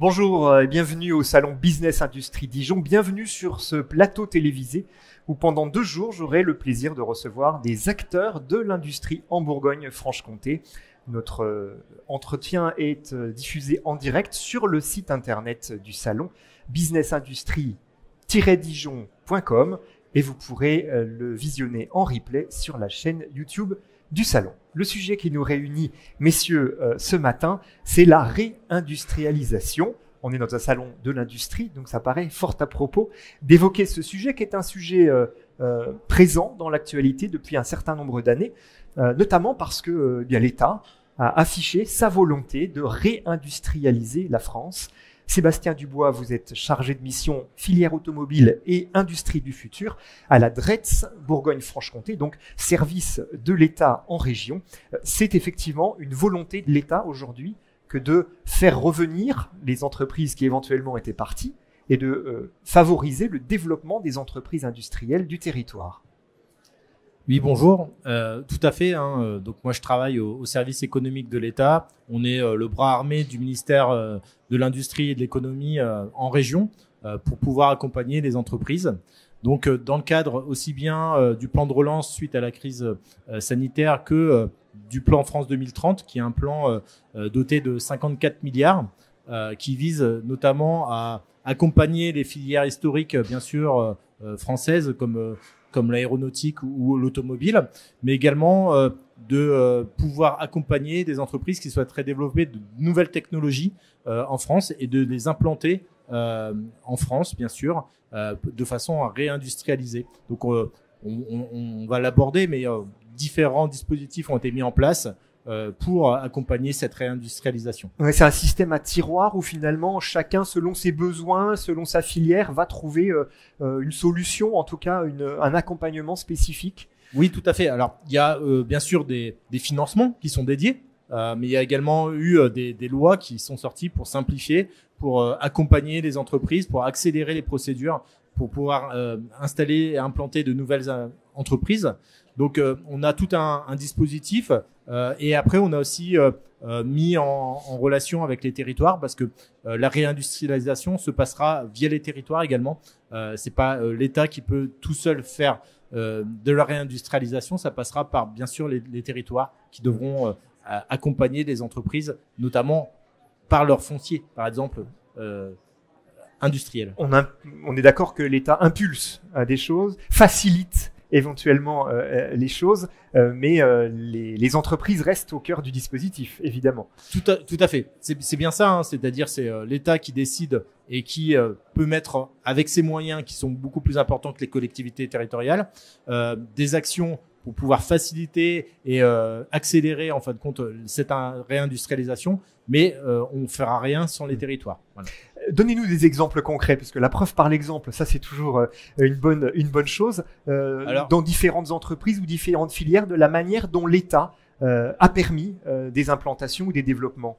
Bonjour et bienvenue au salon Business Industrie Dijon. Bienvenue sur ce plateau télévisé où pendant 2 jours, j'aurai le plaisir de recevoir des acteurs de l'industrie en Bourgogne-Franche-Comté. Notre entretien est diffusé en direct sur le site internet du salon businessindustrie-dijon.com et vous pourrez le visionner en replay sur la chaîne YouTube du salon. Le sujet qui nous réunit, messieurs, ce matin, c'est la réindustrialisation. On est dans un salon de l'industrie, donc ça paraît fort à propos d'évoquer ce sujet qui est un sujet présent dans l'actualité depuis un certain nombre d'années, notamment parce que l'État a affiché sa volonté de réindustrialiser la France. Sébastien Dubois, vous êtes chargé de mission filière automobile et industrie du futur à la DREETS Bourgogne-Franche-Comté, donc service de l'État en région. C'est effectivement une volonté de l'État aujourd'hui que de faire revenir les entreprises qui éventuellement étaient parties et de favoriser le développement des entreprises industrielles du territoire. Oui, bonjour. Tout à fait. Donc moi, je travaille au service économique de l'État. On est le bras armé du ministère de l'Industrie et de l'Économie en région pour pouvoir accompagner les entreprises. Donc, dans le cadre aussi bien du plan de relance suite à la crise sanitaire que du plan France 2030, qui est un plan doté de 54 milliards, qui vise notamment à accompagner les filières historiques, bien sûr, françaises comme l'aéronautique ou l'automobile, mais également de pouvoir accompagner des entreprises qui souhaiteraient développer de nouvelles technologies en France et de les implanter en France, bien sûr, de façon à réindustrialiser. Donc, on va l'aborder, mais différents dispositifs ont été mis en place pour accompagner cette réindustrialisation. Ouais, c'est un système à tiroir où finalement chacun, selon ses besoins, selon sa filière, va trouver une solution, en tout cas un accompagnement spécifique. Oui, tout à fait. Alors, il y a bien sûr des financements qui sont dédiés, mais il y a également eu des lois qui sont sorties pour simplifier, pour accompagner les entreprises, pour accélérer les procédures, pour pouvoir installer et implanter de nouvelles entreprises. Donc, on a tout un dispositif et après, on a aussi mis en relation avec les territoires parce que la réindustrialisation se passera via les territoires également. C'est pas l'État qui peut tout seul faire de la réindustrialisation. Ça passera par, bien sûr, les territoires qui devront accompagner les entreprises, notamment par leur foncier, par exemple, industriel. On est d'accord que l'État impulse des choses, facilite éventuellement les choses, mais les entreprises restent au cœur du dispositif, évidemment. Tout à fait. C'est bien ça, c'est-à-dire c'est l'État qui décide et qui peut mettre, avec ses moyens qui sont beaucoup plus importants que les collectivités territoriales, des actions pour pouvoir faciliter et accélérer en fin de compte cette réindustrialisation, mais on ne fera rien sans les territoires. Voilà. Donnez-nous des exemples concrets, parce que la preuve par l'exemple, ça c'est toujours une bonne chose, dans différentes entreprises ou différentes filières, de la manière dont l'État a permis des implantations ou des développements.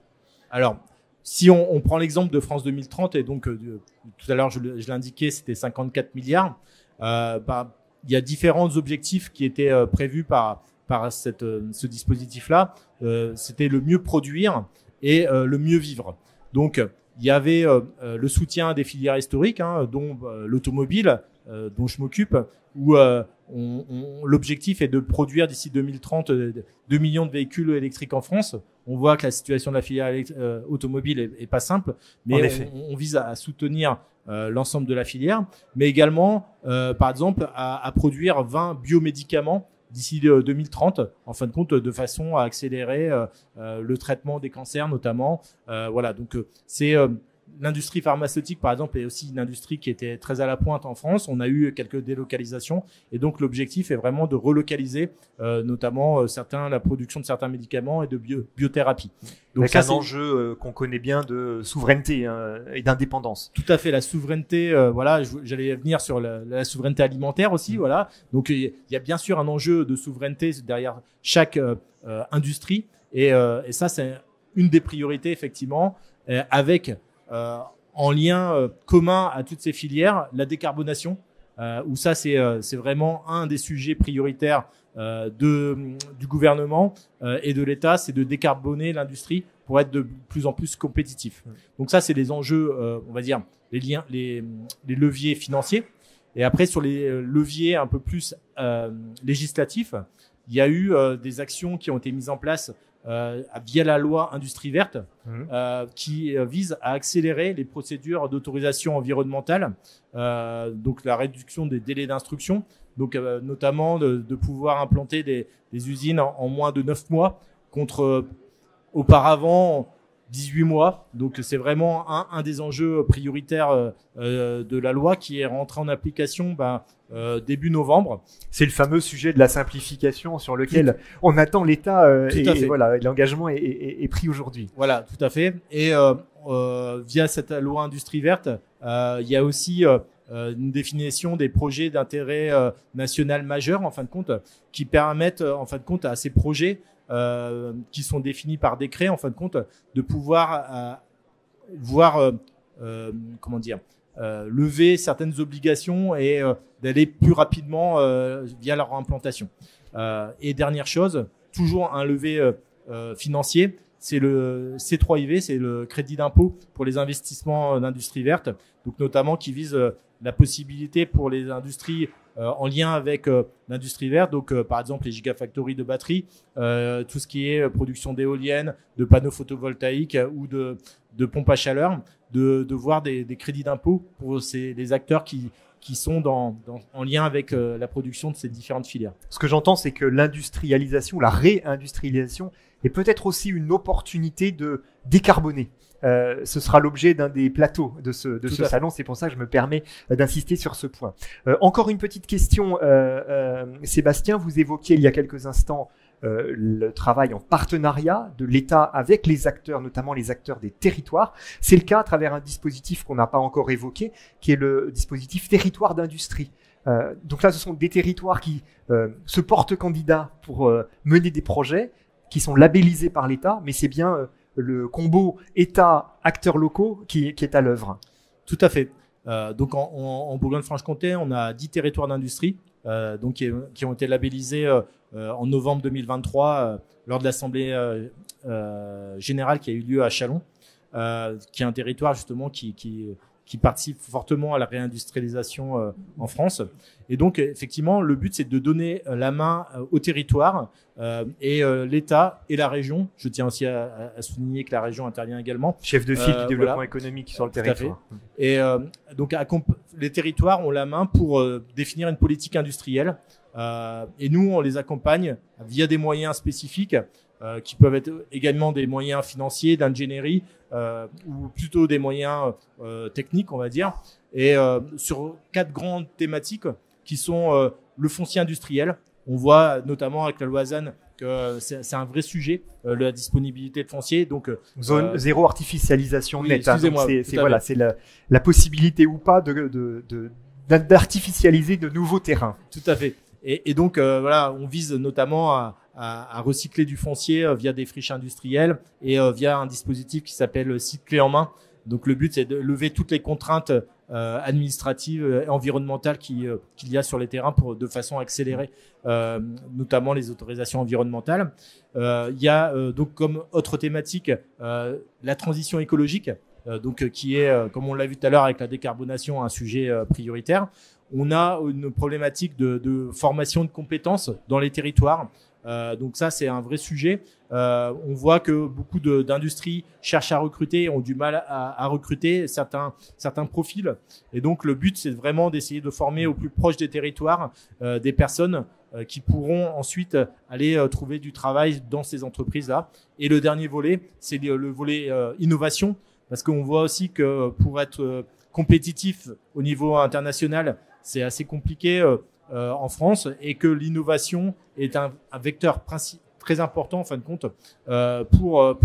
Alors, si on prend l'exemple de France 2030, et donc tout à l'heure je l'indiquais, c'était 54 milliards, il y a différents objectifs qui étaient prévus par ce dispositif-là. C'était le mieux produire et le mieux vivre. Donc, il y avait le soutien des filières historiques, dont l'automobile, dont je m'occupe, où l'objectif est de produire d'ici 2030 2 millions de véhicules électriques en France. On voit que la situation de la filière automobile est pas simple, mais on vise à soutenir l'ensemble de la filière, mais également, par exemple, à produire 20 biomédicaments d'ici 2030, en fin de compte, de façon à accélérer le traitement des cancers notamment. Voilà, donc c'est l'industrie pharmaceutique, par exemple, est aussi une industrie qui était très à la pointe en France. On a eu quelques délocalisations et donc l'objectif est vraiment de relocaliser notamment la production de certains médicaments et de biothérapie. Donc c'est un enjeu qu'on connaît bien de souveraineté et d'indépendance. Tout à fait, la souveraineté, voilà, j'allais venir sur la souveraineté alimentaire aussi, voilà. Donc il y a bien sûr un enjeu de souveraineté derrière chaque industrie et ça c'est une des priorités effectivement, avec en lien commun à toutes ces filières, la décarbonation, où ça c'est vraiment un des sujets prioritaires du gouvernement et de l'État, c'est de décarboner l'industrie pour être de plus en plus compétitif. Donc ça, c'est les enjeux, on va dire, les leviers financiers. Et après, sur les leviers un peu plus législatifs, il y a eu des actions qui ont été mises en place via la loi Industrie verte, qui vise à accélérer les procédures d'autorisation environnementale, donc la réduction des délais d'instruction, donc notamment de pouvoir implanter des usines en moins de 9 mois contre auparavant 18 mois. Donc c'est vraiment un des enjeux prioritaires de la loi qui est rentré en application début novembre. C'est le fameux sujet de la simplification sur lequel on attend l'État et voilà, l'engagement est pris aujourd'hui. Voilà, tout à fait. Et via cette loi Industrie verte, il y a aussi une définition des projets d'intérêt national majeur, en fin de compte, qui permettent en fin de compte à ces projets qui sont définis par décret, en fin de compte, de pouvoir lever certaines obligations et d'aller plus rapidement via leur implantation. Et dernière chose, toujours un levier financier, c'est le C3IV, c'est le crédit d'impôt pour les investissements d'industrie verte, donc notamment qui vise la possibilité pour les industries en lien avec l'industrie verte, donc par exemple les gigafactories de batteries, tout ce qui est production d'éoliennes, de panneaux photovoltaïques ou de pompes à chaleur, de voir des crédits d'impôt pour les acteurs qui sont en lien avec la production de ces différentes filières. Ce que j'entends, c'est que l'industrialisation, la réindustrialisation est peut-être aussi une opportunité de décarboner. Ce sera l'objet d'un des plateaux de ce salon. C'est pour ça que je me permets d'insister sur ce point. Encore une petite question, Sébastien. Vous évoquiez il y a quelques instants le travail en partenariat de l'État avec les acteurs, notamment les acteurs des territoires. C'est le cas à travers un dispositif qu'on n'a pas encore évoqué, qui est le dispositif territoire d'industrie. Donc là, ce sont des territoires qui se portent candidats pour mener des projets qui sont labellisés par l'État, mais c'est bien le combo État-acteurs locaux qui est à l'œuvre. Tout à fait. Donc en Bourgogne-Franche-Comté, on a 10 territoires d'industrie donc qui ont été labellisés en novembre 2023 lors de l'Assemblée générale qui a eu lieu à Châlons, qui est un territoire justement qui participe fortement à la réindustrialisation en France. Et donc, effectivement, le but, c'est de donner la main au territoire et l'État et la région. Je tiens aussi à souligner que la région intervient également. Chef de file du développement économique sur le territoire. Et donc, les territoires ont la main pour définir une politique industrielle. Et nous, on les accompagne via des moyens spécifiques qui peuvent être également des moyens financiers, d'ingénierie, ou plutôt des moyens techniques, on va dire, et sur 4 grandes thématiques qui sont le foncier industriel. On voit notamment avec la loi ZAN que c'est un vrai sujet, la disponibilité de foncier. Donc zone zéro artificialisation nette. Excusez-moi. C'est la possibilité ou pas d'artificialiser de nouveaux terrains. Tout à fait. Et donc voilà, on vise notamment à recycler du foncier via des friches industrielles et via un dispositif qui s'appelle site clé en main. Donc le but, c'est de lever toutes les contraintes administratives et environnementales qu'il y a sur les terrains de façon accélérée, notamment les autorisations environnementales. Il y a donc comme autre thématique la transition écologique, donc qui est, comme on l'a vu tout à l'heure avec la décarbonation, un sujet prioritaire. On a une problématique de formation de compétences dans les territoires. Donc ça, c'est un vrai sujet. On voit que beaucoup d'industries cherchent à recruter, ont du mal à recruter certains profils. Et donc, le but, c'est vraiment d'essayer de former au plus proche des territoires des personnes qui pourront ensuite aller trouver du travail dans ces entreprises-là. Et le dernier volet, c'est le volet innovation, parce qu'on voit aussi que pour être compétitif au niveau international, c'est assez compliqué en France, et que l'innovation est un vecteur très important en fin de compte pour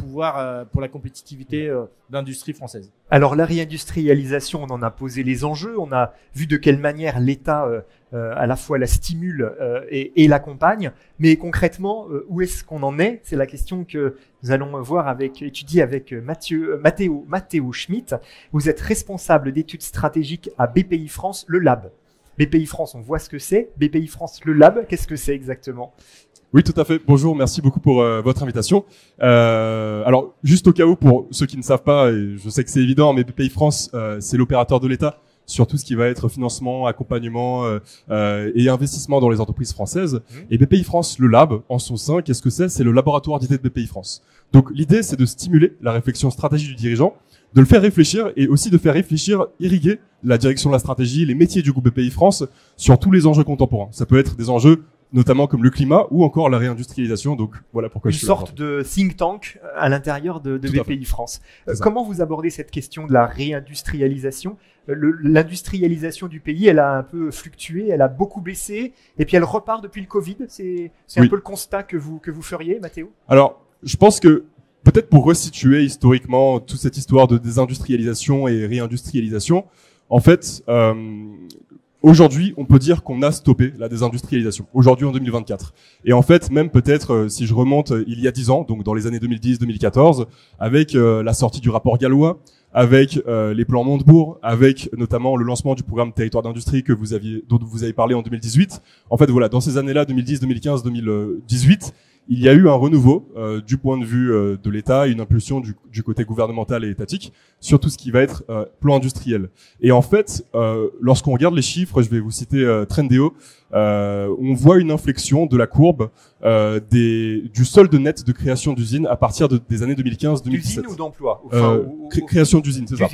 la compétitivité de l'industrie française. Alors la réindustrialisation, on en a posé les enjeux, on a vu de quelle manière l'État à la fois la stimule et l'accompagne, mais concrètement où est-ce qu'on en est? C'est la question que nous allons étudier avec Mathéo Schmitt. Vous êtes responsable d'études stratégiques à BPI France, le Lab. BPI France, on voit ce que c'est. BPI France, le Lab, qu'est-ce que c'est exactement? Oui, tout à fait. Bonjour, merci beaucoup pour votre invitation. Alors, juste au cas où, pour ceux qui ne savent pas, et je sais que c'est évident, mais BPI-France, c'est l'opérateur de l'État sur tout ce qui va être financement, accompagnement et investissement dans les entreprises françaises. Et BPI-France, le lab, en son sein, qu'est-ce que c'est? C'est le laboratoire d'idées de BPI-France. Donc, l'idée, c'est de stimuler la réflexion stratégique du dirigeant, de le faire réfléchir et aussi de faire réfléchir, irriguer la direction de la stratégie, les métiers du groupe BPI-France sur tous les enjeux contemporains. Ça peut être des enjeux notamment comme le climat ou encore la réindustrialisation. Donc voilà pourquoi une sorte de think tank à l'intérieur de BPI France. Comment vous abordez cette question de la réindustrialisation? L'industrialisation du pays, elle a un peu fluctué, elle a beaucoup baissé, et puis elle repart depuis le Covid. C'est un peu le constat que vous feriez, Mathéo? Alors, je pense que peut-être pour resituer historiquement toute cette histoire de désindustrialisation et réindustrialisation, en fait, aujourd'hui, on peut dire qu'on a stoppé la désindustrialisation. Aujourd'hui, en 2024. Et en fait, même peut-être, si je remonte il y a 10 ans, donc dans les années 2010-2014, avec la sortie du rapport Gallois, avec les plans Montebourg, avec notamment le lancement du programme Territoire d'industrie dont vous avez parlé en 2018. En fait, voilà, dans ces années-là, 2010, 2015, 2018, il y a eu un renouveau du point de vue de l'État, une impulsion du côté gouvernemental et étatique sur tout ce qui va être plan industriel. Et en fait, lorsqu'on regarde les chiffres, je vais vous citer Trendéo, on voit une inflexion de la courbe du solde net de création d'usines à partir des années 2015-2017. D'usines ou d'emplois? Création d'usines, c'est ça.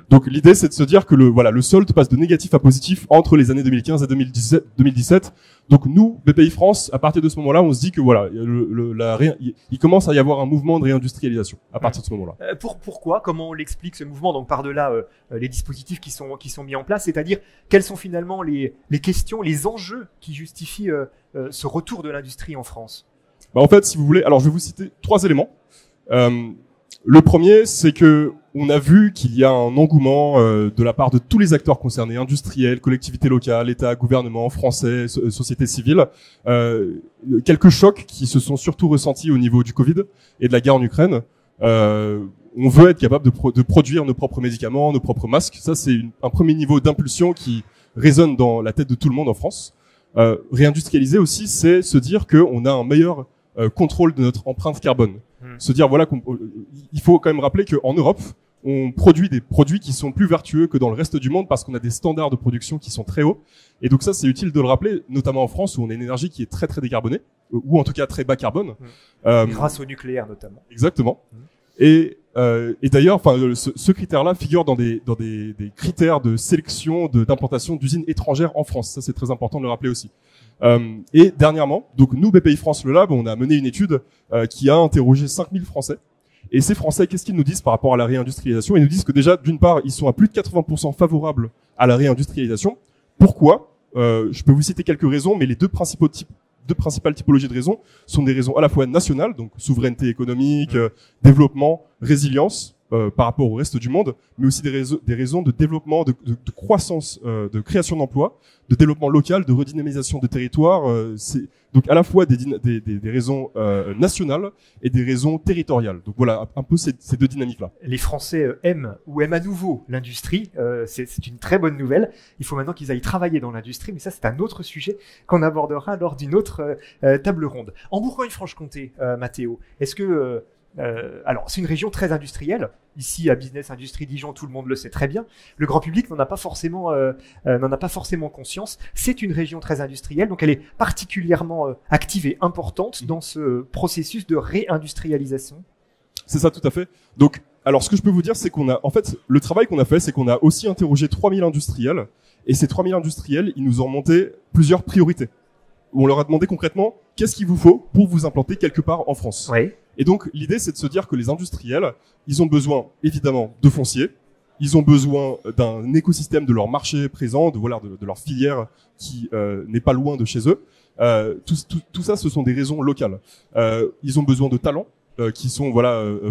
Donc l'idée, c'est de se dire que le solde passe de négatif à positif entre les années 2015 et 2017. Donc nous, BPI France, à partir de ce moment-là, on se dit que voilà, il commence à y avoir un mouvement de réindustrialisation à partir de ce moment-là. Pourquoi? Comment on l'explique ce mouvement? Donc par-delà les dispositifs qui sont mis en place, c'est-à-dire quelles sont finalement les questions, les enjeux qui justifient ce retour de l'industrie en France? En fait, si vous voulez, alors je vais vous citer 3 éléments. Le premier, c'est que on a vu qu'il y a un engouement de la part de tous les acteurs concernés, industriels, collectivités locales, État, gouvernement français, société civile, quelques chocs qui se sont surtout ressentis au niveau du Covid et de la guerre en Ukraine. On veut être capable de produire nos propres médicaments, nos propres masques. Ça, c'est un premier niveau d'impulsion qui résonne dans la tête de tout le monde en France. Réindustrialiser aussi, c'est se dire qu'on a un meilleur contrôle de notre empreinte carbone. Se dire voilà il faut quand même rappeler qu'en Europe, on produit des produits qui sont plus vertueux que dans le reste du monde parce qu'on a des standards de production qui sont très hauts. Et donc ça, c'est utile de le rappeler, notamment en France où on a une énergie qui est très très décarbonée, ou en tout cas très bas carbone. Grâce au nucléaire notamment. Exactement. Et d'ailleurs, enfin, ce critère-là figure dans des critères de sélection d'implantation d'usines étrangères en France. Ça, c'est très important de le rappeler aussi. Et dernièrement, donc nous, BPI France Le Lab, on a mené une étude qui a interrogé 5000 Français. Et ces Français, qu'est-ce qu'ils nous disent par rapport à la réindustrialisation? Ils nous disent que déjà, d'une part, ils sont à plus de 80% favorables à la réindustrialisation. Pourquoi? Je peux vous citer quelques raisons, mais les deux principales typologies de raisons sont des raisons à la fois nationales, donc souveraineté économique, développement, résilience par rapport au reste du monde, mais aussi des raisons de développement, de croissance, de création d'emplois, de développement local, de redynamisation de territoire. C'est donc à la fois des raisons nationales et des raisons territoriales. Donc voilà un peu ces deux dynamiques-là. Les Français aiment à nouveau l'industrie. C'est une très bonne nouvelle. Il faut maintenant qu'ils aillent travailler dans l'industrie, mais ça c'est un autre sujet qu'on abordera lors d'une autre table ronde. En Bourgogne-Franche-Comté, Mathéo, est-ce que alors, c'est une région très industrielle. Ici, à Business Industrie Dijon, tout le monde le sait très bien. Le grand public n'en a pas forcément conscience. C'est une région très industrielle, donc elle est particulièrement active et importante dans ce processus de réindustrialisation. C'est ça, tout à fait. Donc, alors, ce que je peux vous dire, c'est qu'on a, en fait, le travail qu'on a fait, c'est qu'on a aussi interrogé 3000 industriels. Et ces 3000 industriels, ils nous ont remonté plusieurs priorités. Où on leur a demandé concrètement, qu'est-ce qu'il vous faut pour vous implanter quelque part en France? Oui. Et donc, l'idée, c'est de se dire que les industriels, ils ont besoin, évidemment, de foncier. Ils ont besoin d'un écosystème de leur marché présent, de leur filière qui n'est pas loin de chez eux. Tout ça, ce sont des raisons locales. Ils ont besoin de talents qui sont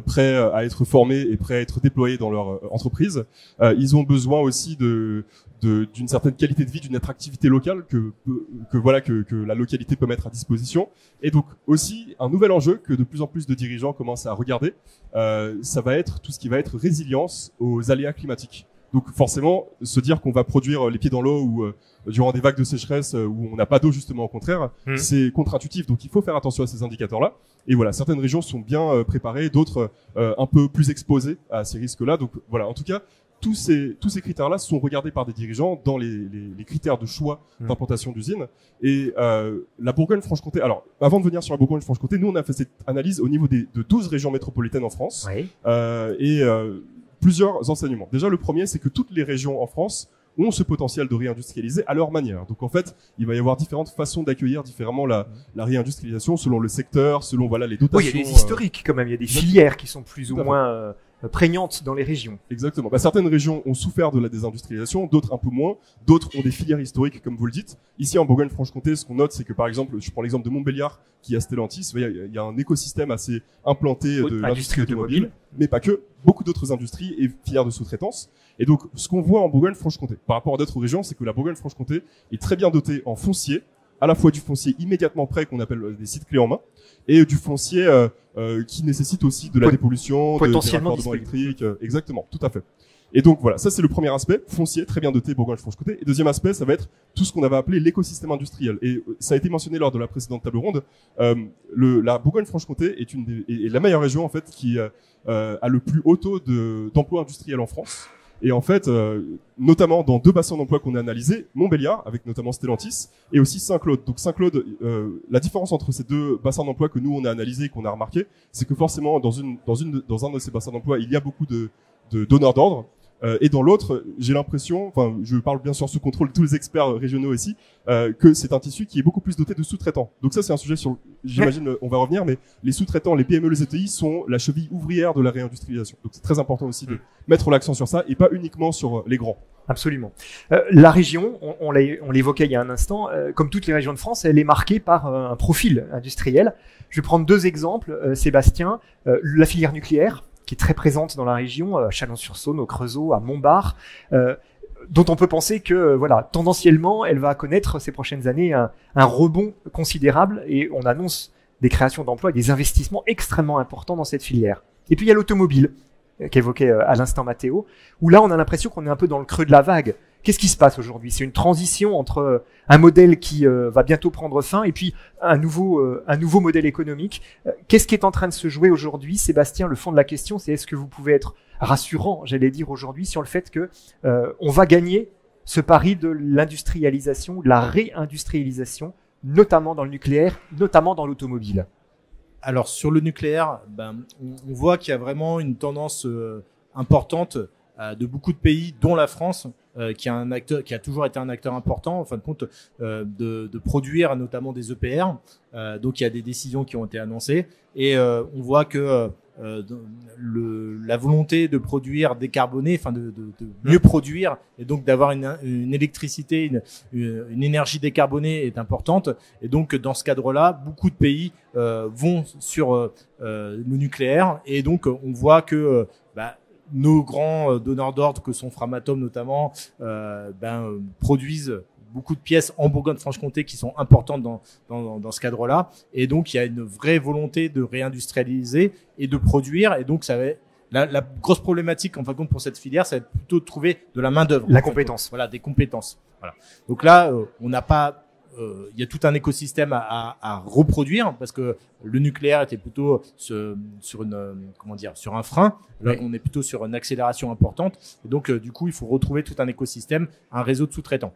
prêts à être formés et prêts à être déployés dans leur entreprise. Ils ont besoin aussi d'une certaine qualité de vie, d'une attractivité locale que la localité peut mettre à disposition. Et donc aussi un nouvel enjeu que de plus en plus de dirigeants commencent à regarder, ça va être tout ce qui va être résilience aux aléas climatiques. Donc forcément, se dire qu'on va produire les pieds dans l'eau ou durant des vagues de sécheresse où on n'a pas d'eau, justement au contraire, c'est contre-intuitif. Donc il faut faire attention à ces indicateurs-là. Et voilà, certaines régions sont bien préparées, d'autres un peu plus exposées à ces risques-là. Donc voilà, en tout cas, tous ces critères-là sont regardés par des dirigeants dans les critères de choix d'implantation d'usines. Et la Bourgogne-Franche-Comté, alors avant de venir sur la Bourgogne-Franche-Comté, nous on a fait cette analyse au niveau de 12 régions métropolitaines en France. Oui. Plusieurs enseignements. Déjà, le premier, c'est que toutes les régions en France ont ce potentiel de réindustrialiser à leur manière. Donc en fait, il va y avoir différentes façons d'accueillir différemment la réindustrialisation selon le secteur, selon voilà les dotations. Oui, il y a des historiques quand même, il y a des filières qui sont plus ou moins prégnantes dans les régions. Exactement. Certaines régions ont souffert de la désindustrialisation, d'autres un peu moins, d'autres ont des filières historiques comme vous le dites. Ici en Bourgogne-Franche-Comté, ce qu'on note, c'est que par exemple, je prends l'exemple de Montbéliard qui a Stellantis, il y a un écosystème assez implanté de l'industrie automobile, mais pas que, beaucoup d'autres industries et filières de sous-traitance. Et donc, ce qu'on voit en Bourgogne-Franche-Comté, par rapport à d'autres régions, c'est que la Bourgogne-Franche-Comté est très bien dotée en foncier, à la fois du foncier immédiatement prêt qu'on appelle des sites clés en main, et du foncier qui nécessite aussi de la dépollution, des raccordements électriques. Exactement, tout à fait. Et donc voilà, ça c'est le premier aspect, foncier, très bien doté Bourgogne-Franche-Comté. Et deuxième aspect, ça va être tout ce qu'on avait appelé l'écosystème industriel. Et ça a été mentionné lors de la précédente table ronde. La Bourgogne-Franche-Comté est la meilleure région en fait qui a le plus haut taux d'emploi industriel en France. Et en fait, notamment dans 2 bassins d'emploi qu'on a analysés, Montbéliard, avec notamment Stellantis, et aussi Saint-Claude. Donc Saint-Claude, la différence entre ces 2 bassins d'emploi que nous on a analysés et qu'on a remarqué, c'est que forcément dans un de ces bassins d'emploi, il y a beaucoup de donneurs d'ordre. Et dans l'autre, j'ai l'impression, enfin, je parle bien sûr sous contrôle de tous les experts régionaux ici, que c'est un tissu qui est beaucoup plus doté de sous-traitants. Donc ça, c'est un sujet sur, j'imagine, on va revenir, mais les sous-traitants, les PME, les ETI sont la cheville ouvrière de la réindustrialisation. Donc c'est très important aussi de mettre l'accent sur ça et pas uniquement sur les grands. Absolument. La région, on l'évoquait il y a un instant, comme toutes les régions de France, elle est marquée par un profil industriel. Je vais prendre 2 exemples, Sébastien. La filière nucléaire, qui est très présente dans la région, à Chalon-sur-Saône, au Creusot, à Montbard, dont on peut penser que, voilà, tendanciellement, elle va connaître ces prochaines années un rebond considérable, et on annonce des créations d'emplois et des investissements extrêmement importants dans cette filière. Et puis il y a l'automobile, qu'évoquait à l'instant Mathéo, où là on a l'impression qu'on est un peu dans le creux de la vague. Qu'est-ce qui se passe aujourd'hui? C'est une transition entre un modèle qui va bientôt prendre fin et puis un nouveau modèle économique. Qu'est-ce qui est en train de se jouer aujourd'hui, Sébastien? Le fond de la question, c'est est-ce que vous pouvez être rassurant, j'allais dire aujourd'hui, sur le fait que on va gagner ce pari de l'industrialisation, de la réindustrialisation, notamment dans le nucléaire, notamment dans l'automobile? Alors sur le nucléaire, on voit qu'il y a vraiment une tendance importante de beaucoup de pays, dont la France, qui a toujours été un acteur important, en fin de compte, de produire notamment des EPR. Donc il y a des décisions qui ont été annoncées et on voit que la volonté de produire décarboné, enfin de mieux produire et donc d'avoir une électricité, une énergie décarbonée est importante. Et donc dans ce cadre-là, beaucoup de pays vont sur le nucléaire et donc on voit que nos grands donneurs d'ordre que sont Framatome notamment produisent beaucoup de pièces en Bourgogne-Franche-Comté qui sont importantes dans ce cadre-là. Et donc, il y a une vraie volonté de réindustrialiser et de produire. Et donc, ça va être la grosse problématique, en fin de compte, pour cette filière, ça va être plutôt de trouver de la main-d'œuvre. La compétence. Voilà, des compétences. Voilà. Donc là, on n'a pas, il y a tout un écosystème à reproduire parce que le nucléaire était plutôt sur un frein. Là, on est plutôt sur une accélération importante. Et donc, du coup, il faut retrouver tout un écosystème, un réseau de sous-traitants.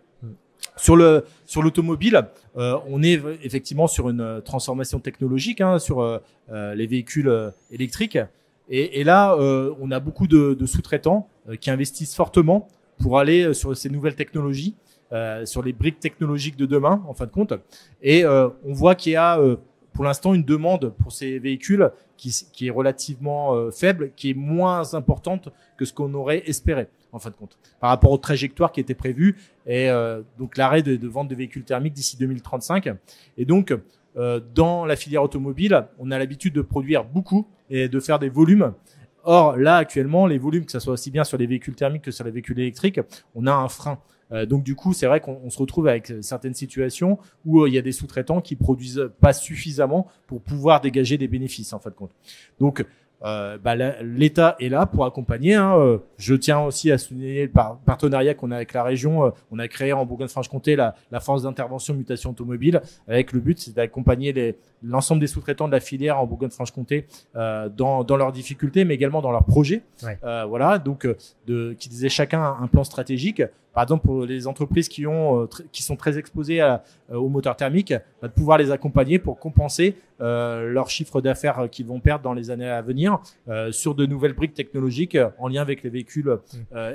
Sur l'automobile, on est effectivement sur une transformation technologique, sur les véhicules électriques. Et là, on a beaucoup de sous-traitants qui investissent fortement pour aller sur ces nouvelles technologies, sur les briques technologiques de demain, en fin de compte. Et on voit qu'il y a pour l'instant une demande pour ces véhicules qui est relativement faible, qui est moins importante que ce qu'on aurait espéré, en fin de compte, par rapport aux trajectoires qui étaient prévues et donc l'arrêt de vente de véhicules thermiques d'ici 2035. Et donc, dans la filière automobile, on a l'habitude de produire beaucoup et de faire des volumes. Or, là, actuellement, les volumes, que ça soit aussi bien sur les véhicules thermiques que sur les véhicules électriques, on a un frein. Donc, du coup, c'est vrai qu'on se retrouve avec certaines situations où il y a des sous-traitants qui produisent pas suffisamment pour pouvoir dégager des bénéfices, en fin de compte. Donc, l'État est là pour accompagner. Je tiens aussi à souligner le partenariat qu'on a avec la région. On a créé en Bourgogne-Franche-Comté la force d'intervention mutation automobile, avec le but c'est d'accompagner l'ensemble des sous-traitants de la filière en Bourgogne-Franche-Comté dans leurs difficultés, mais également dans leurs projets. Ouais. Voilà, donc qui disaient chacun un plan stratégique. Par exemple, pour les entreprises qui sont très exposées au moteur thermique, de pouvoir les accompagner pour compenser leur chiffre d'affaires qu'ils vont perdre dans les années à venir sur de nouvelles briques technologiques en lien avec les véhicules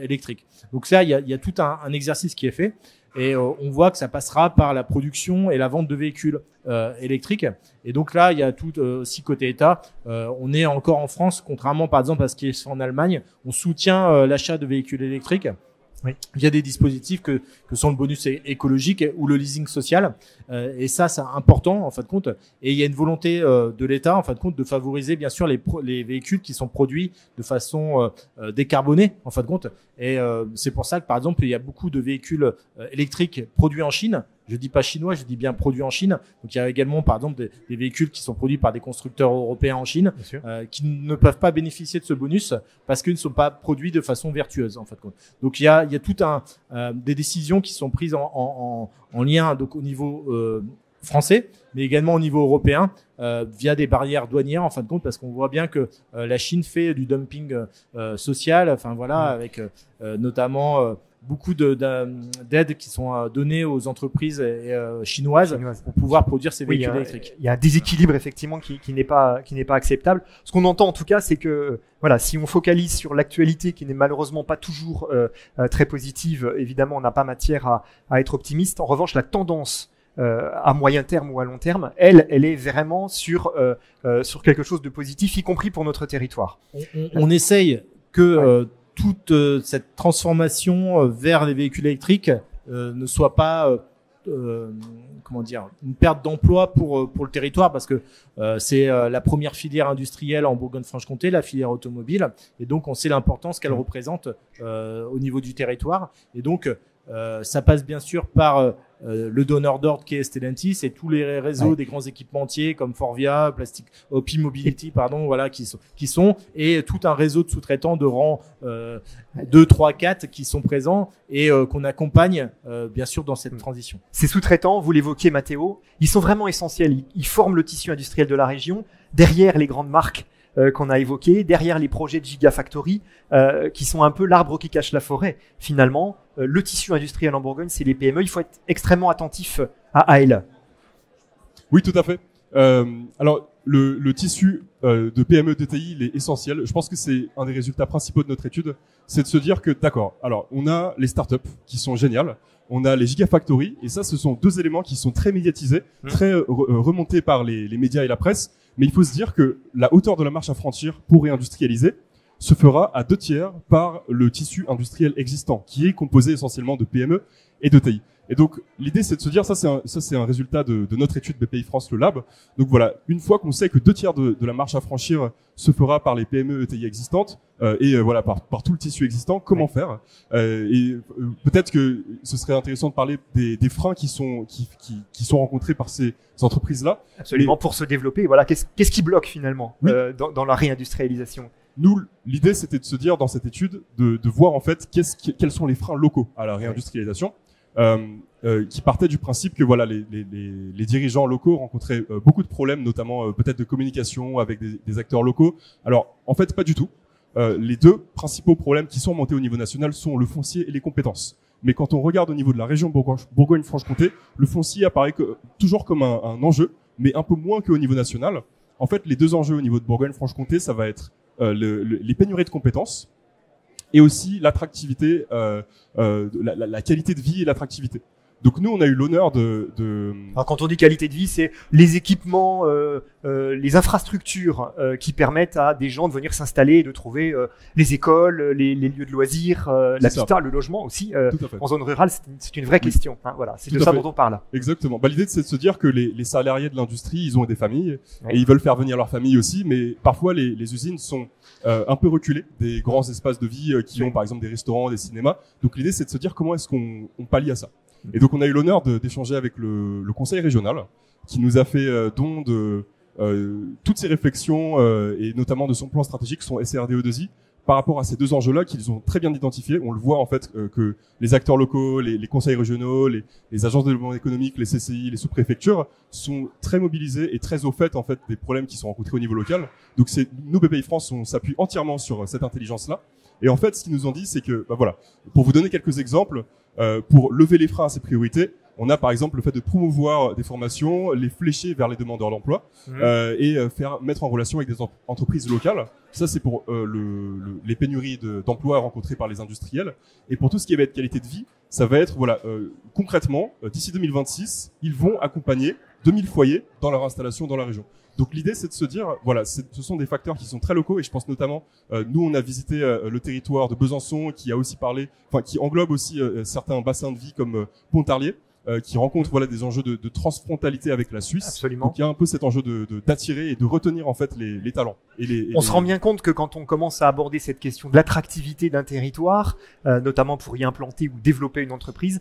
électriques. Donc ça, il y a tout un exercice qui est fait. Et on voit que ça passera par la production et la vente de véhicules électriques. Et donc là, il y a tout aussi côté État. On est encore en France, contrairement par exemple à ce qui est fait en Allemagne, on soutient l'achat de véhicules électriques. Oui. Il y a des dispositifs que sont le bonus écologique ou le leasing social, et ça c'est important en fin de compte. Et il y a une volonté de l'État en fin de compte de favoriser bien sûr les véhicules qui sont produits de façon décarbonée en fin de compte. Et c'est pour ça que par exemple il y a beaucoup de véhicules électriques produits en Chine. Je dis pas chinois, je dis bien produits en Chine. Donc il y a également par exemple des véhicules qui sont produits par des constructeurs européens en Chine qui ne peuvent pas bénéficier de ce bonus parce qu'ils ne sont pas produits de façon vertueuse en fait. Donc il y a tout des décisions qui sont prises en lien donc au niveau français, mais également au niveau européen via des barrières douanières en fin de compte, parce qu'on voit bien que la Chine fait du dumping social. Enfin voilà, avec notamment beaucoup d'aides qui sont données aux entreprises chinoises pour pouvoir produire ces véhicules électriques. Il y a un déséquilibre effectivement qui n'est pas acceptable. Ce qu'on entend en tout cas, c'est que voilà, si on focalise sur l'actualité qui n'est malheureusement pas toujours très positive, évidemment, on n'a pas matière à être optimiste. En revanche, la tendance à moyen terme ou à long terme, elle est vraiment sur quelque chose de positif, y compris pour notre territoire. On essaye que toute cette transformation vers les véhicules électriques ne soit pas une perte d'emploi pour le territoire, parce que c'est la première filière industrielle en Bourgogne-Franche-Comté, la filière automobile, et donc on sait l'importance qu'elle représente au niveau du territoire. Et donc ça passe bien sûr par le donneur d'ordre qui est Stellantis et tous les réseaux des grands équipementiers comme Forvia, OPI Mobility, voilà, qui sont et tout un réseau de sous-traitants de rang 2, 3, 4 qui sont présents et qu'on accompagne bien sûr dans cette transition. Ces sous-traitants, vous l'évoquiez Mathéo, ils sont vraiment essentiels. Ils forment le tissu industriel de la région derrière les grandes marques qu'on a évoquées, derrière les projets de Gigafactory qui sont un peu l'arbre qui cache la forêt. Finalement, le tissu industriel en Bourgogne, c'est les PME. Il faut être extrêmement attentif à elles. Oui, tout à fait. Alors, le tissu de PME DTI, il est essentiel. Je pense que c'est un des résultats principaux de notre étude, c'est de se dire que, d'accord, alors on a les startups qui sont géniales, on a les Gigafactory, et ça, ce sont deux éléments qui sont très médiatisés, très remontés par les médias et la presse. Mais il faut se dire que la hauteur de la marche à franchir pour réindustrialiser se fera à 2/3 par le tissu industriel existant, qui est composé essentiellement de PME et de TI. Et donc, l'idée, c'est de se dire, ça c'est un résultat de notre étude BPI France, le Lab. Donc voilà, une fois qu'on sait que 2/3 de la marche à franchir se fera par les PME et TI existantes, voilà, par tout le tissu existant, comment faire? Peut-être que ce serait intéressant de parler des freins qui sont rencontrés par ces entreprises-là. Absolument, pour se développer. Voilà, qu'est-ce qui bloque finalement dans la réindustrialisation? Nous, l'idée, c'était de se dire dans cette étude, de voir en fait quels sont les freins locaux à la réindustrialisation. Qui partait du principe que voilà les dirigeants locaux rencontraient beaucoup de problèmes, notamment peut-être de communication avec des acteurs locaux. Alors en fait pas du tout. Les deux principaux problèmes qui sont montés au niveau national sont le foncier et les compétences. Mais quand on regarde au niveau de la région Bourgogne-Franche-Comté, le foncier apparaît toujours comme un enjeu, mais un peu moins qu'au niveau national. En fait, les deux enjeux au niveau de Bourgogne-Franche-Comté, ça va être les pénuries de compétences et aussi l'attractivité, la qualité de vie et l'attractivité. Donc nous, on a eu l'honneur Alors quand on dit qualité de vie, c'est les équipements, les infrastructures qui permettent à des gens de venir s'installer et de trouver les écoles, les lieux de loisirs, l'habitat, le logement aussi. En zone rurale, c'est une vraie question. Hein, voilà, c'est de ça dont on parle. Exactement. L'idée, c'est de se dire que les salariés de l'industrie, ils ont des familles et ils veulent faire venir leur famille aussi, mais parfois les usines sont un peu reculées des grands espaces de vie qui ont par exemple des restaurants, des cinémas. Donc l'idée, c'est de se dire comment est-ce qu'on pallie à ça. Et donc on a eu l'honneur d'échanger avec le conseil régional qui nous a fait don toutes ces réflexions et notamment de son plan stratégique, son SRDE2I, par rapport à ces deux enjeux-là qu'ils ont très bien identifiés. On le voit en fait que les acteurs locaux, les conseils régionaux, les agences de développement économique, les CCI, les sous-préfectures sont très mobilisés et très au fait en fait des problèmes qui sont rencontrés au niveau local. Donc nous BPI France, on s'appuie entièrement sur cette intelligence-là. Et en fait, ce qu'ils nous ont dit, c'est que voilà, pour vous donner quelques exemples, pour lever les freins à ces priorités, on a par exemple le fait de promouvoir des formations, les flécher vers les demandeurs d'emploi et mettre en relation avec des entreprises locales. Ça, c'est pour les pénuries d'emplois rencontrées par les industriels. Et pour tout ce qui va être qualité de vie, ça va être, voilà, concrètement, d'ici 2026, ils vont accompagner 2000 foyers dans leur installation dans la région. Donc l'idée, c'est de se dire, voilà, ce sont des facteurs qui sont très locaux et je pense notamment, nous, on a visité le territoire de Besançon qui a aussi parlé, enfin qui englobe aussi certains bassins de vie comme Pontarlier. Qui rencontre voilà des enjeux de transfrontalité avec la Suisse. Absolument. Donc il y a un peu cet enjeu d'attirer et de retenir en fait les talents. On se rend bien compte que quand on commence à aborder cette question de l'attractivité d'un territoire, notamment pour y implanter ou développer une entreprise,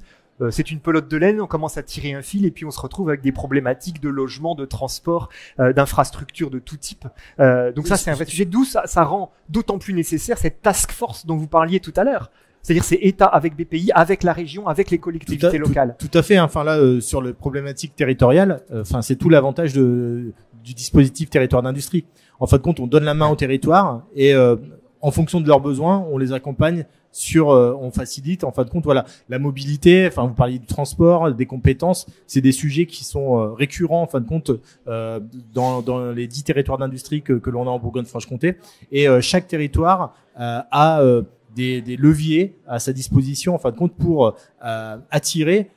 c'est une pelote de laine, on commence à tirer un fil et puis on se retrouve avec des problématiques de logement, de transport, d'infrastructures de tout type. Donc ça c'est un vrai sujet, d'où ça rend d'autant plus nécessaire cette task force dont vous parliez tout à l'heure. C'est-à-dire c'est État avec BPI, avec la région, avec les collectivités locales. Tout à fait. Enfin là, sur les problématiques territoriales, enfin c'est tout l'avantage du dispositif territoire d'industrie. En fin de compte, on donne la main au territoire et en fonction de leurs besoins, on les accompagne on facilite. En fin de compte, voilà, la mobilité. Enfin, vous parliez du transport, des compétences. C'est des sujets qui sont récurrents en fin de compte dans les 10 territoires d'industrie que l'on a en Bourgogne-Franche-Comté. Et chaque territoire a des leviers à sa disposition en fin de compte pour attirer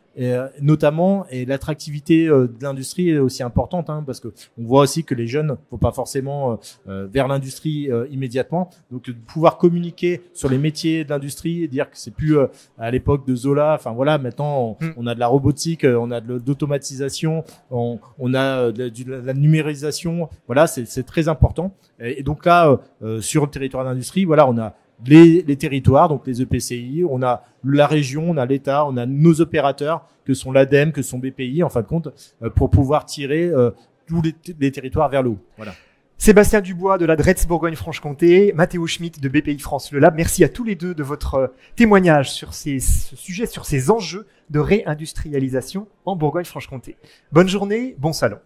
notamment, et l'attractivité de l'industrie est aussi importante parce que on voit aussi que les jeunes ne vont pas forcément vers l'industrie immédiatement, donc de pouvoir communiquer sur les métiers de l'industrie et dire que c'est plus à l'époque de Zola, enfin voilà, maintenant on a de la robotique, on a de l'automatisation, on a de la numérisation, voilà, c'est très important. Et donc là sur le territoire d'industrie, voilà, on a les territoires, donc les EPCI, on a la région, on a l'État, on a nos opérateurs que sont l'ADEME, que sont BPI, en fin de compte, pour pouvoir tirer tous les territoires vers le haut. Voilà. Sébastien Dubois de la DRETS Bourgogne-Franche-Comté, Mathéo Schmitt de BPI France Le Lab. Merci à tous les deux de votre témoignage sur ce sujet, sur ces enjeux de réindustrialisation en Bourgogne-Franche-Comté. Bonne journée, bon salon.